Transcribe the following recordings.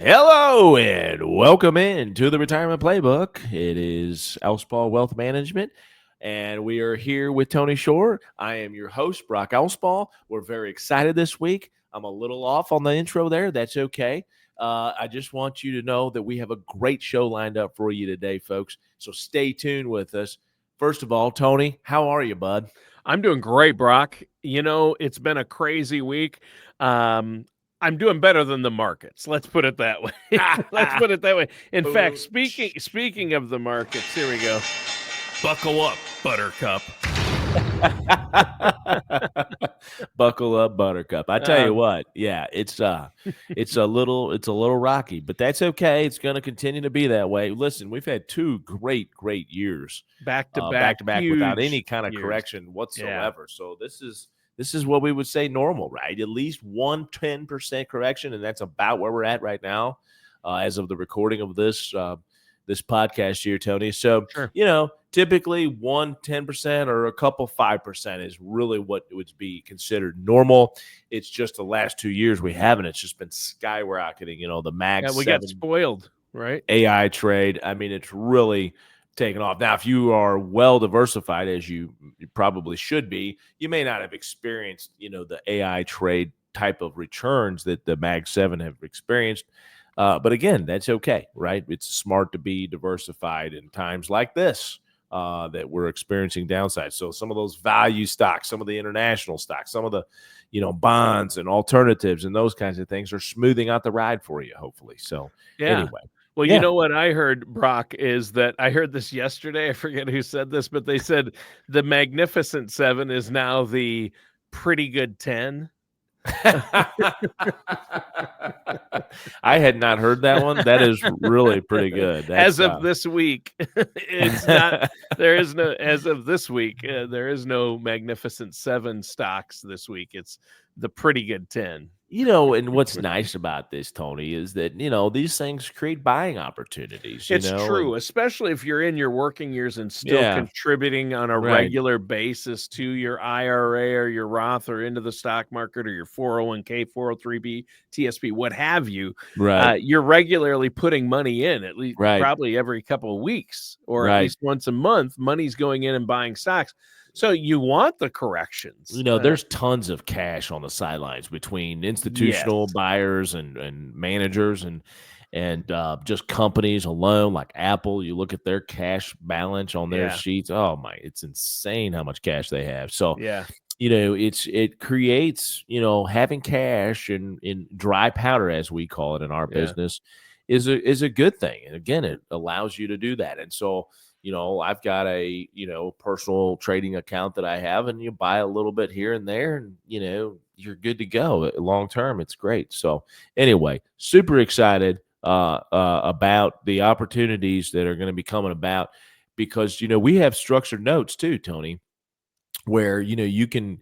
Hello and welcome in to the Retirement Playbook. It is Alspaugh Wealth Management, and we are here with Tony Shore. I am your host, Brock Alspaugh. We're very excited this week. I'm a little off on the intro there. That's okay. I just want you to know that we have a great show lined up for you today, folks. So stay tuned with us. First of all, Tony, how are you, bud? I'm doing great, Brock. It's been a crazy week. I'm doing better than the markets. Let's put it that way. Let's put it that way. In fact, speaking of the markets, here we go. Buckle up, Buttercup. Buckle up, Buttercup. I tell you what, yeah, it's a little rocky, but that's okay. It's going to continue to be that way. Listen, we've had two great years back to back without any huge kind of years. correction whatsoever. So this is what we would say normal, right? At least 10% correction, and that's about where we're at right now, as of the recording of this podcast here, Tony. So, Sure. Typically 10% or a couple 5% is really what would be considered normal. It's just the last 2 years we haven't. It's just been skyrocketing. The Mag Yeah, we 7 got spoiled, right? AI trade. I mean, it's really taken off. Now, if you are well diversified, as you probably should be, you may not have experienced, the AI trade type of returns that the Mag 7 have experienced. But again, that's okay, right? It's smart to be diversified in times like this that we're experiencing downside. So some of those value stocks, some of the international stocks, some of the, bonds and alternatives and those kinds of things are smoothing out the ride for you, hopefully. So anyway. Well, Yeah. you know what I heard, Brock, is that I heard this yesterday. I forget who said this, but they said the Magnificent 7 is now the pretty good 10. I had not heard that one. That is really pretty good. As of this week, it's not. There is no. As of this week, there is no Magnificent 7 stocks this week. It's the pretty good 10. And what's nice about this, Tony, is that, these things create buying opportunities, It's true, especially if you're in your working years and still contributing on a regular basis to your IRA or your Roth or into the stock market or your 401k, 403b, TSP, what have you. Right. You're regularly putting money in, at least probably every couple of weeks or at least once a month. Money's going in and buying stocks. So you want the corrections. There's tons of cash on the sidelines between institutional buyers and managers and just companies alone like Apple. You look at their cash balance on their sheets. Oh my, it's insane how much cash they have. So it creates, having cash in dry powder, as we call it in our business, is a good thing. And again, it allows you to do that. And so I've got a, personal trading account that I have, and you buy a little bit here and there, and, you're good to go long term. It's great. So anyway, super excited about the opportunities that are going to be coming about because, we have structured notes too, Tony, where, you can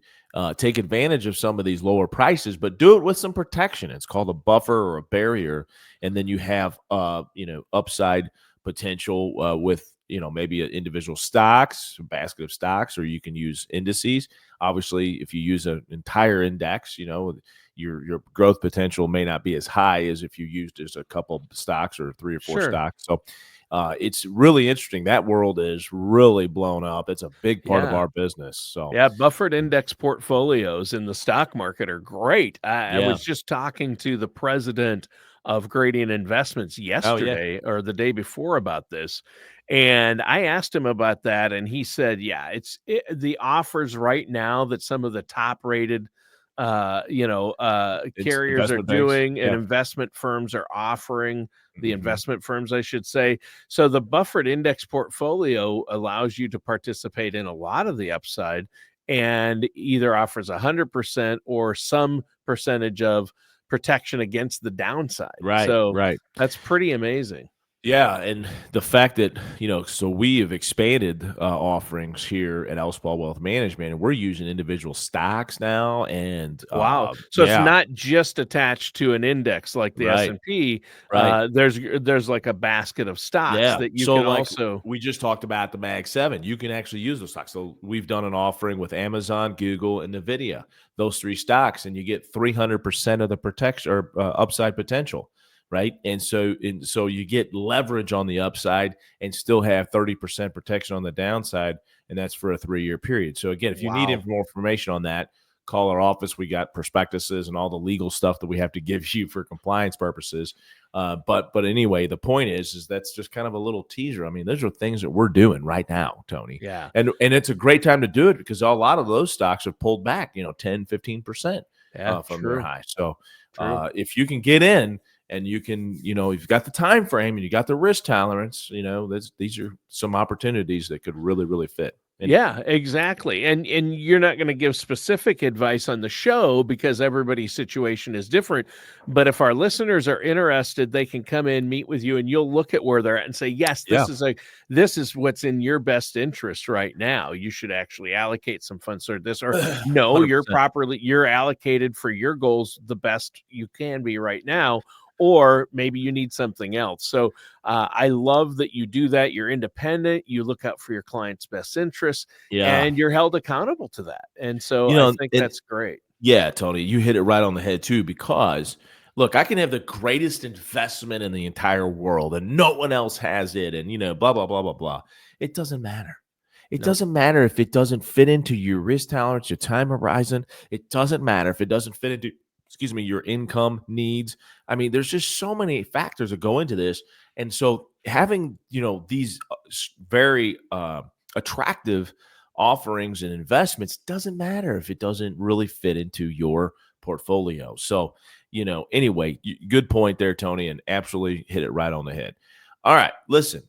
take advantage of some of these lower prices, but do it with some protection. It's called a buffer or a barrier. And then you have, upside potential with, maybe individual stocks, a basket of stocks, or you can use indices. Obviously, if you use an entire index, your growth potential may not be as high as if you used just a couple of stocks or 3 or 4 stocks. So it's really interesting. That world is really blown up. It's a big part of our business. So buffered index portfolios in the stock market are great. I was just talking to the president of Gradient Investments yesterday or the day before about this. And I asked him about that, and he said, the offers right now that some of the top rated carriers are doing and investment firms are offering, the investment firms, I should say. So the buffered index portfolio allows you to participate in a lot of the upside and either offers 100% or some percentage of protection against the downside. So that's pretty amazing. Yeah, and the fact that, so we have expanded offerings here at Alspaugh Wealth Management, and we're using individual stocks now. And wow, so it's not just attached to an index like the S&P. There's like a basket of stocks that you can also. We just talked about the Mag 7. You can actually use those stocks. So we've done an offering with Amazon, Google, and NVIDIA. Those 3 stocks, and you get 300% of the protection or upside potential. right? And so you get leverage on the upside and still have 30% protection on the downside, and that's for a 3-year period. So again, if you need Wow. more information on that, call our office. We got prospectuses and all the legal stuff that we have to give you for compliance purposes. But anyway, the point is that's just kind of a little teaser. I mean, those are things that we're doing right now, Tony. Yeah. And it's a great time to do it because a lot of those stocks have pulled back, 10, 15% Yeah. from their True. high. So True. if you can get in and you can, you've got the time frame and you got the risk tolerance, these are some opportunities that could really, really fit. Anyway. Yeah, exactly. And you're not going to give specific advice on the show because everybody's situation is different. But if our listeners are interested, they can come in, meet with you, and you'll look at where they're at and say, yes, Yeah. this is what's in your best interest right now. You should actually allocate some funds for this, or no, 100%. you're allocated for your goals the best you can be right now. Or maybe you need something else. So I love that you do that. You're independent. You look out for your client's best interests, Yeah. and you're held accountable to that. And so I think that's great. Yeah, Tony, you hit it right on the head too, because look, I can have the greatest investment in the entire world and no one else has it. And, blah, blah, blah, blah, blah. It doesn't matter. It Nope. doesn't matter if it doesn't fit into your risk tolerance, your time horizon. It doesn't matter if it doesn't fit into, your income needs. I mean, there's just so many factors that go into this. And so having, these very attractive offerings and investments doesn't matter if it doesn't really fit into your portfolio. So, anyway, good point there, Tony, and absolutely hit it right on the head. All right, listen,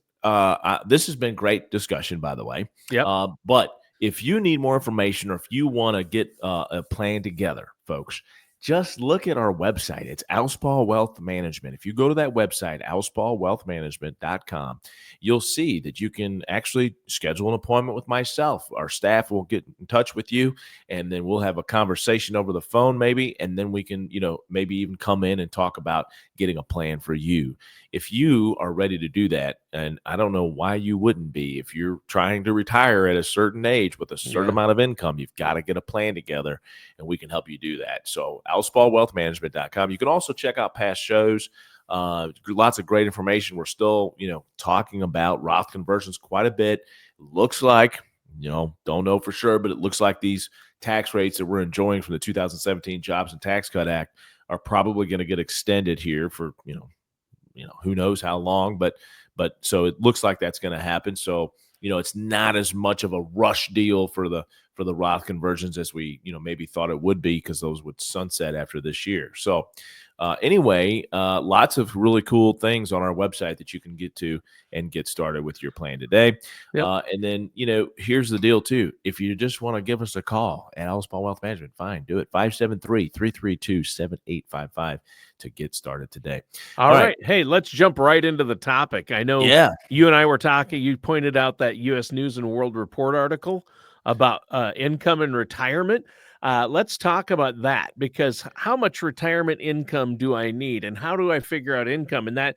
this has been great discussion, by the way. Yep. But if you need more information or if you want to get a plan together, folks, just look at our website. It's Alspaugh Wealth Management. If you go to that website, alspaughwealthmanagement.com, you'll see that you can actually schedule an appointment with myself. Our staff will get in touch with you, and then we'll have a conversation over the phone maybe, and then we can, maybe even come in and talk about getting a plan for you. If you are ready to do that, and I don't know why you wouldn't be, if you're trying to retire at a certain age with a certain amount of income, you've got to get a plan together, and we can help you do that. So alspaughwealthmanagement.com. You can also check out past shows. Lots of great information. We're still, talking about Roth conversions quite a bit. Looks like, don't know for sure, but it looks like these tax rates that we're enjoying from the 2017 Jobs and Tax Cut Act are probably going to get extended here for, who knows how long, but so it looks like that's going to happen. So, it's not as much of a rush deal for the Roth conversions as we, maybe thought it would be, because those would sunset after this year. So anyway, lots of really cool things on our website that you can get to and get started with your plan today. Yep. And then, here's the deal too. If you just want to give us a call at Alspaugh Wealth Management, fine, do it. 573-332-7855 to get started today. All right. Hey, let's jump right into the topic. I know you and I were talking, you pointed out that U.S. News and World Report article about income and retirement. Let's talk about that, because how much retirement income do I need, and how do I figure out income? And that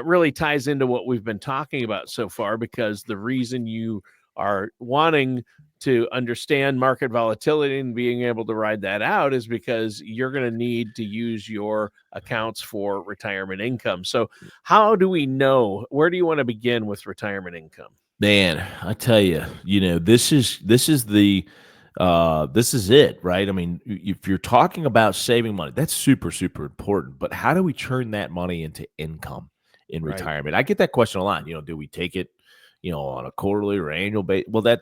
really ties into what we've been talking about so far, because the reason you are wanting to understand market volatility and being able to ride that out is because you're going to need to use your accounts for retirement income. So how do we know? Where do you want to begin with retirement income? Man, I tell you, this is it, right? I mean, if you're talking about saving money, that's super, super important. But how do we turn that money into income in retirement? I get that question a lot. Do we take it, on a quarterly or annual basis? Well,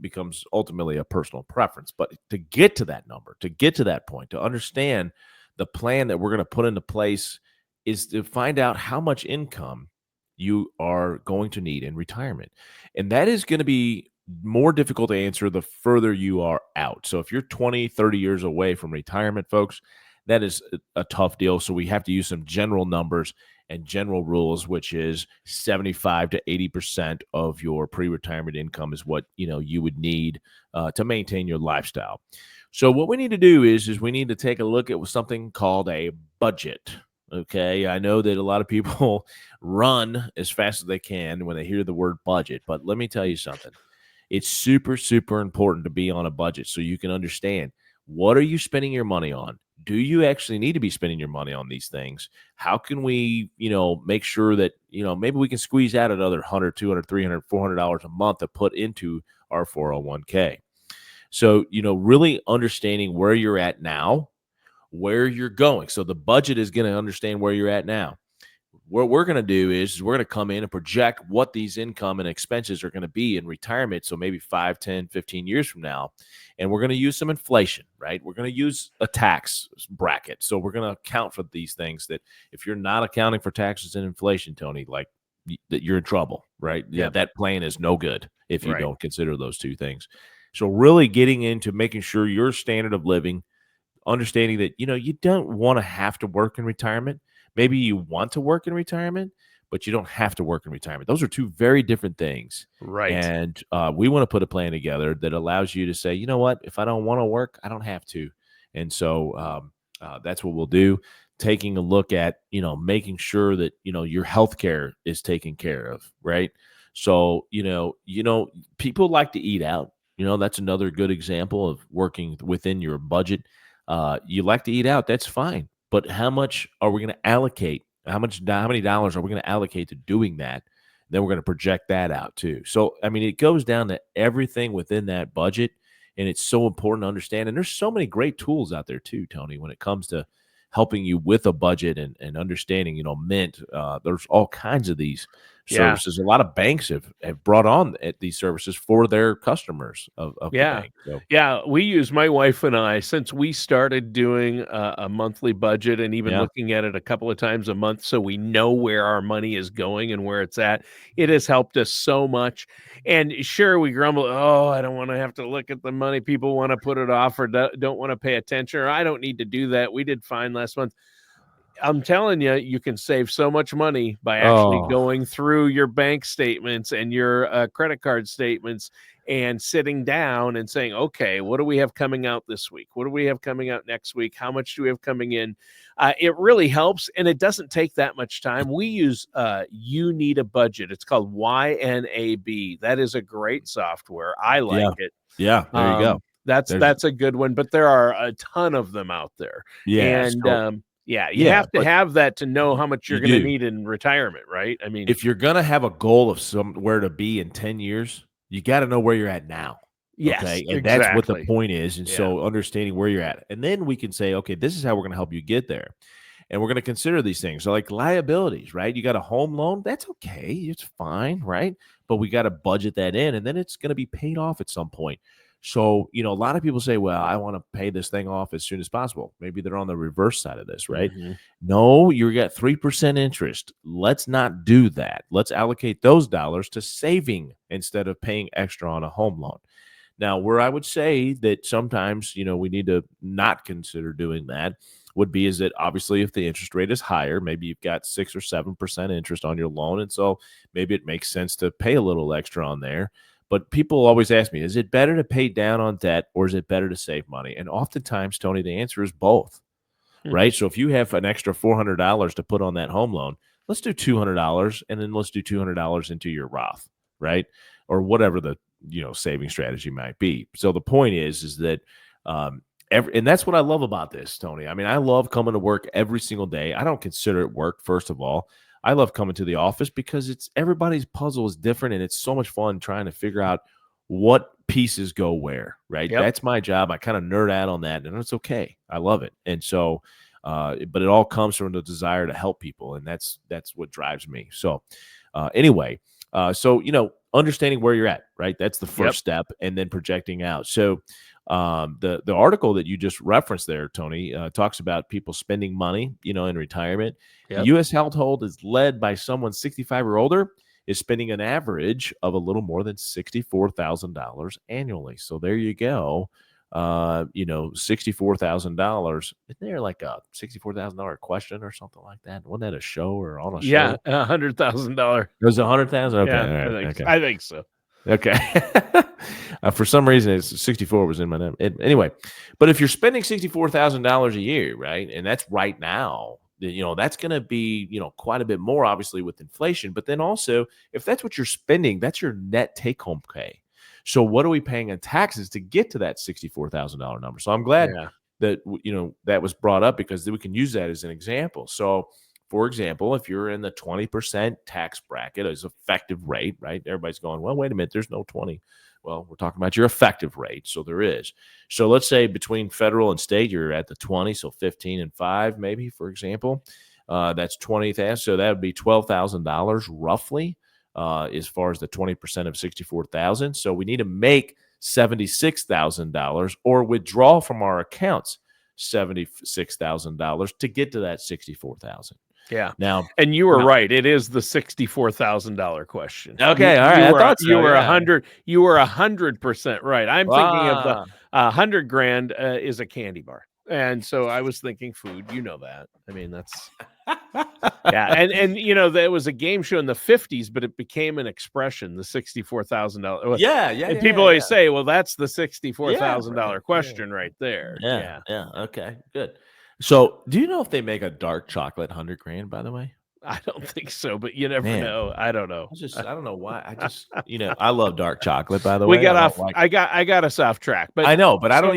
becomes ultimately a personal preference. But to get to that number, to get to that point, to understand the plan that we're going to put into place is to find out how much income you are going to need in retirement. And that is going to be more difficult to answer the further you are out. So if you're 20, 30 years away from retirement, folks, that is a tough deal. So we have to use some general numbers and general rules, which is 75 to 80% of your pre-retirement income is what you would need to maintain your lifestyle. So what we need to do is we need to take a look at something called a budget. Okay, I know that a lot of people run as fast as they can when they hear the word budget, but let me tell you something. It's super, super important to be on a budget so you can understand, what are you spending your money on? do you actually need to be spending your money on these things? How can we, make sure that, maybe we can squeeze out another 100, 200, 300, $400 a month to put into our 401k. So, really understanding where you're at now, where you're going. So the budget is going to understand where you're at now. What we're going to do is we're going to come in and project what these income and expenses are going to be in retirement. So maybe 5, 10, 15 years from now. And we're going to use some inflation, right? We're going to use a tax bracket. So we're going to account for these things that if you're not accounting for taxes and inflation, Tony, like that you're in trouble, right? Yeah, that plan is no good if you don't consider those two things. So really getting into making sure your standard of living, understanding that, you don't want to have to work in retirement. Maybe you want to work in retirement, but you don't have to work in retirement. Those are two very different things. Right. And we want to put a plan together that allows you to say, you know what, if I don't want to work, I don't have to. And so that's what we'll do. Taking a look at, making sure that, your health care is taken care of. Right. So, people like to eat out. That's another good example of working within your budget. You like to eat out, that's fine. But how much are we going to allocate? How many dollars are we going to allocate to doing that? Then we're going to project that out too. So, I mean, it goes down to everything within that budget. And it's so important to understand. And there's so many great tools out there too, Tony, when it comes to helping you with a budget and understanding, Mint. There's all kinds of these services. A lot of banks have brought on these services for their customers of the bank. So. Yeah, we use, my wife and I, since we started doing a monthly budget and even looking at it a couple of times a month so we know where our money is going and where it's at, it has helped us so much. And sure, we grumble, oh, I don't want to have to look at the money. People want to put it off or don't want to pay attention, or I don't need to do that. We did fine last month. I'm telling you, you can save so much money by actually going through your bank statements and your credit card statements and sitting down and saying, okay, what do we have coming out this week? What do we have coming out next week? How much do we have coming in? It really helps, and it doesn't take that much time. We use You Need a Budget. It's called YNAB. That is a great software. I like it. Yeah, there you go. That's a good one, but there are a ton of them out there. Yeah, and you have to have that to know how much you're going to need in retirement, right? I mean, if you're going to have a goal of somewhere to be in 10 years, you got to know where you're at now. Yes, okay? And that's what the point is. And so understanding where you're at. And then we can say, okay, this is how we're going to help you get there. And we're going to consider these things. So like liabilities, right? You got a home loan. That's okay. It's fine, right? But we got to budget that in, and then it's going to be paid off at some point. So, a lot of people say, well, I want to pay this thing off as soon as possible. Maybe they're on the reverse side of this, right? Mm-hmm. No, you got 3% interest. Let's not do that. Let's allocate those dollars to saving instead of paying extra on a home loan. Now, where I would say that sometimes, we need to not consider doing that would be is that obviously if the interest rate is higher, maybe you've got 6 or 7% interest on your loan. And so maybe it makes sense to pay a little extra on there. But people always ask me, is it better to pay down on debt or is it better to save money? And oftentimes, Tony, the answer is both, right? So if you have an extra $400 to put on that home loan, let's do $200 and then let's do $200 into your Roth, right? Or whatever the, saving strategy might be. So the point is that, and that's what I love about this, Tony. I mean, I love coming to work every single day. I don't consider it work, first of all. I love coming to the office because everybody's puzzle is different, and it's so much fun trying to figure out what pieces go where, right? Yep. That's my job. I kind of nerd out on that, and it's okay. I love it. And so, but it all comes from the desire to help people, and that's what drives me. So anyway, understanding where you're at, right? That's the first step, and then projecting out. So the article that you just referenced there, Tony, talks about people spending money, in retirement. The U.S. household is led by someone 65 or older is spending an average of a little more than $64,000 annually. So there you go. $64,000. Isn't there like a $64,000 question or something like that? Wasn't that a show or on a show? Yeah, $100,000. It was $100,000. Okay, yeah, right. I think so. Okay. For some reason, 64 was in my name. Anyway, but if you're spending $64,000 a year, right, and that's right now, that's going to be, quite a bit more, obviously, with inflation. But then also, if that's what you're spending, that's your net take-home pay. So what are we paying in taxes to get to that $64,000 number? So I'm glad that, that was brought up because we can use that as an example. So, for example, if you're in the 20% tax bracket as effective rate, right? Everybody's going, well, wait a minute, there's no 20. Well, we're talking about your effective rate. So there is. So let's say between federal and state, you're at the 20, so 15 and 5, maybe, for example. That's 20,000. So that would be $12,000 roughly, as far as the 20% of 64,000. So we need to make $76,000 or withdraw from our accounts $76,000 to get to that 64,000. Yeah. Now, and you were right. It is the $64,000 question. Okay. All right. I thought so. You were 100. You were 100% right. I'm thinking of the 100 grand is a candy bar. And so I was thinking food. You know that. I mean, that's yeah. And there was a game show in the 50s, but it became an expression, the $64,000. Yeah. And people always say, well, that's the $64,000 question right there. Yeah. Okay. Good. So, do you know if they make a dark chocolate 100 grand, by the way? I don't think so, but you never know. I don't know. I don't know why. I love dark chocolate, by the way. I got us off track, but I know, but I don't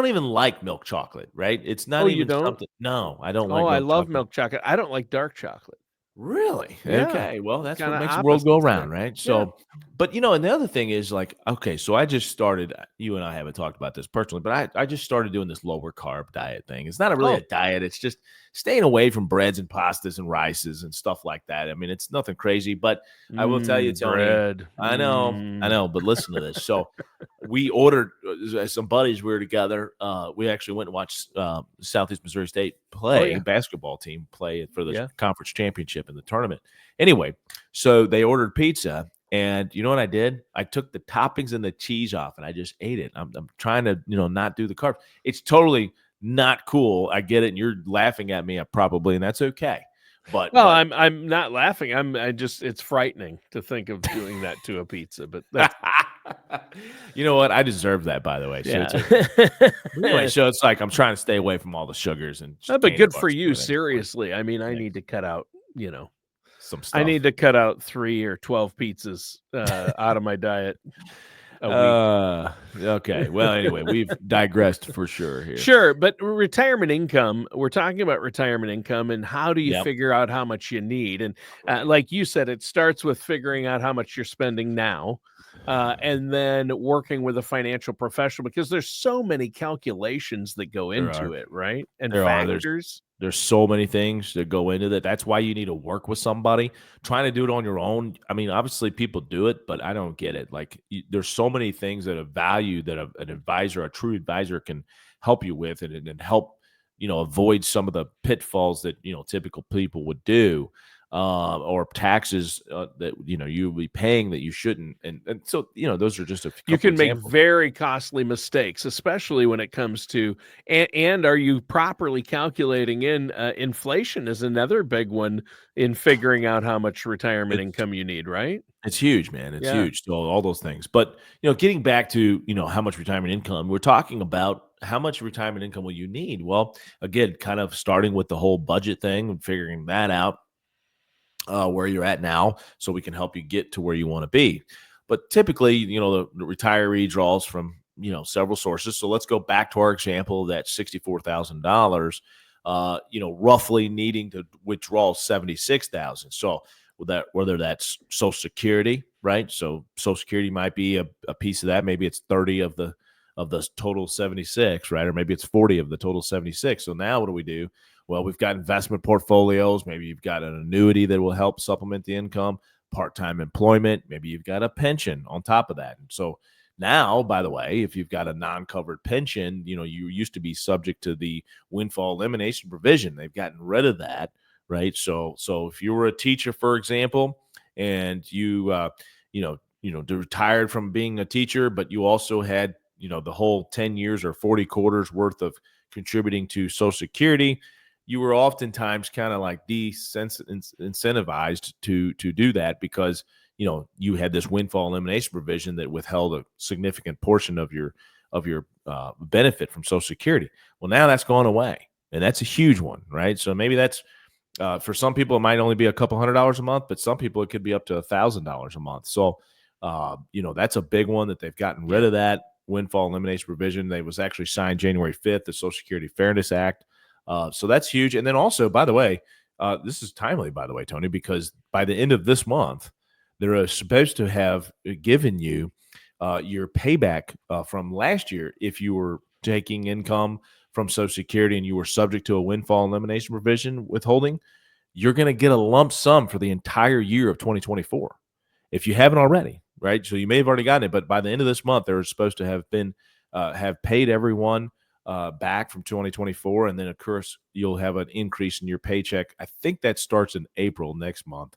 even like milk chocolate, right? It's not even you don't? Something. No, I don't like I love milk chocolate. I don't like dark chocolate. Really? Yeah. Okay. Well, that's what makes the opposite world go thing. around, right? So, but and the other thing is like, okay, so I just started, you and I haven't talked about this personally, but I just started doing this lower carb diet thing. It's not really a diet. It's just staying away from breads and pastas and rices and stuff like that. I mean, it's nothing crazy, but I will tell you, Tony, bread. I know, but listen to this. So we ordered some buddies. We were together. We actually went and watched Southeast Missouri State basketball team play for the conference championship in the tournament. Anyway, so they ordered pizza, and you know what I did? I took the toppings and the cheese off, and I just ate it. I'm trying to not do the carbs. It's totally not cool. I get it, and you're laughing at me probably, and that's okay. But I'm not laughing. It's frightening to think of doing that to a pizza. But that's you know what? I deserve that, by the way. So anyway, so it's like I'm trying to stay away from all the sugars and. But good for you. Seriously, I mean, I need to cut out. Some stuff. I need to cut out 3 or 12 pizzas out of my diet. Okay. Well, anyway, we've digressed for sure here. Sure, but retirement income, we're talking about retirement income and how do you figure out how much you need? And like you said, it starts with figuring out how much you're spending now. And then working with a financial professional, because there's so many calculations that go into it, right? And factors. There's so many things that go into that. That's why you need to work with somebody. Trying to do it on your own. I mean, obviously people do it, but I don't get it. Like there's so many things that of value that an advisor, a true advisor, can help you with and help, avoid some of the pitfalls that, typical people would do. Or taxes that you'll be paying that you shouldn't, and so those are just a few. You can examples. make very costly mistakes, especially when it comes to and are you properly calculating in inflation is another big one in figuring out how much retirement income you need, right? It's huge, man. It's huge. So all those things, but getting back to how much retirement income, we're talking about. How much retirement income will you need? Well, again, kind of starting with the whole budget thing and figuring that out. Where you're at now, so we can help you get to where you want to be. But typically, the retiree draws from several sources. So let's go back to our example of that $64,000. Roughly needing to withdraw $76,000. So whether that's Social Security, right? So Social Security might be a piece of that. Maybe it's 30 of the total 76, right? Or maybe it's 40 of the total 76. So now what do we do? Well, we've got investment portfolios. Maybe you've got an annuity that will help supplement the income, part-time employment. Maybe you've got a pension on top of that. And so now, by the way, if you've got a non-covered pension, you used to be subject to the Windfall Elimination Provision. They've gotten rid of that, right? So if you were a teacher, for example, and you retired from being a teacher, but you also had, the whole 10 years or 40 quarters worth of contributing to Social Security, you were oftentimes kind of like incentivized to do that because you had this windfall elimination provision that withheld a significant portion of your benefit from Social Security. Well, now that's gone away, and that's a huge one, right? So maybe that's for some people it might only be a couple $100 a month, but some people it could be up to $1,000 a month. So that's a big one that they've gotten rid of that. Windfall Elimination Provision. They was actually signed January 5th, the Social Security Fairness Act. So that's huge. And then also, by the way, this is timely, by the way, Tony, because by the end of this month, they're supposed to have given you your payback from last year if you were taking income from Social Security and you were subject to a windfall elimination provision withholding. You're going to get a lump sum for the entire year of 2024 if you haven't already, right? So you may have already gotten it, but by the end of this month, they're supposed to have been have paid everyone back from 2024, and then of course you'll have an increase in your paycheck. I think that starts in April next month.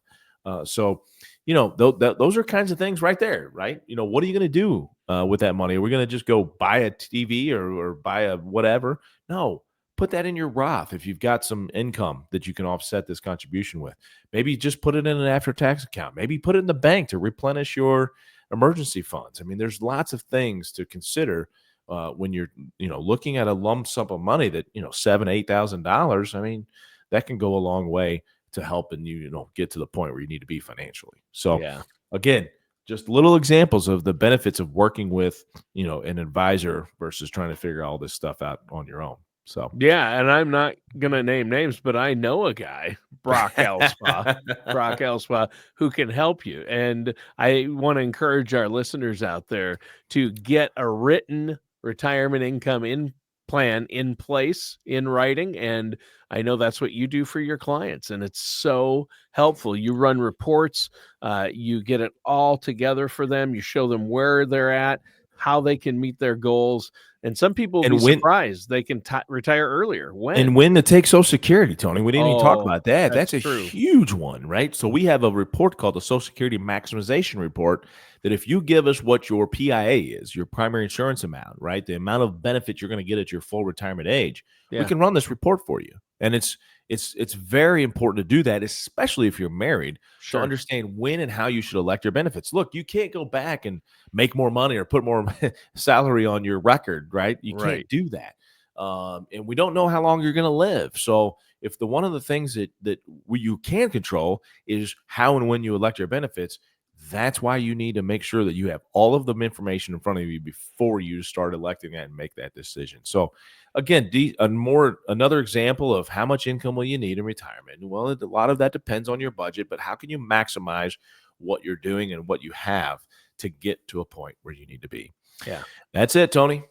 So, those are kinds of things right there, right? What are you going to do with that money? Are we going to just go buy a TV or buy a whatever? No, put that in your Roth if you've got some income that you can offset this contribution with. Maybe just put it in an after-tax account. Maybe put it in the bank to replenish your emergency funds. I mean, there's lots of things to consider when you're, looking at a lump sum of money that, $7,000-8,000. I mean, that can go a long way to helping you, get to the point where you need to be financially. So again, just little examples of the benefits of working with, an advisor versus trying to figure all this stuff out on your own. So and I'm not gonna name names, but I know a guy, Brock Alspaugh, who can help you. And I want to encourage our listeners out there to get a written retirement income plan in place in writing. And I know that's what you do for your clients, and it's so helpful. You run reports, you get it all together for them, you show them where they're at, how they can meet their goals. And some people will be surprised they can retire earlier. When to take Social Security, Tony. We didn't even talk about that. That's a true. Huge one, right? So we have a report called the Social Security Maximization Report that if you give us what your PIA is, your primary insurance amount, right, the amount of benefit you're going to get at your full retirement age, we can run this report for you. And it's very important to do that, especially if you're married, to understand when and how you should elect your benefits. Look, you can't go back and make more money or put more salary on your record, right? You can't do that. And we don't know how long you're going to live. So if one of the things that you can control is how and when you elect your benefits, that's why you need to make sure that you have all of the information in front of you before you start electing that and make that decision. So again, another example of how much income will you need in retirement? Well, a lot of that depends on your budget, but how can you maximize what you're doing and what you have to get to a point where you need to be? Yeah. That's it, Tony.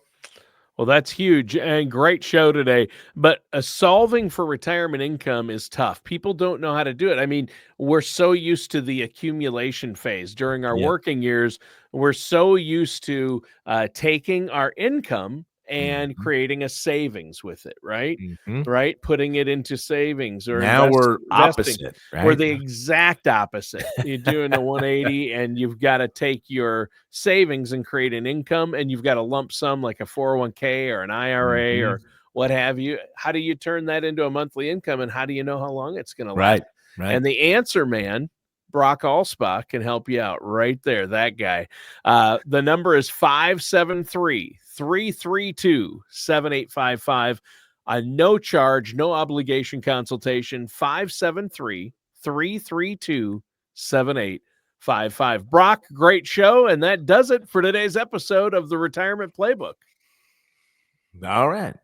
Well, that's huge and great show today. But solving for retirement income is tough. People don't know how to do it. I mean, we're so used to the accumulation phase during our working years. We're so used to taking our income and creating a savings with it, right? Right? Putting it into savings or now we're investing. opposite, right? We're the exact opposite. You're doing a 180 and you've got to take your savings and create an income, and you've got a lump sum like a 401k or an IRA or what have you. How do you turn that into a monthly income, and how do you know how long it's going to last? Right. And the answer man, Brock Alspaugh, can help you out right there. That guy. The number is 573-332-7855. A no charge, no obligation consultation, 573-332-7855. Brock, great show. And that does it for today's episode of the Retirement Playbook. All right.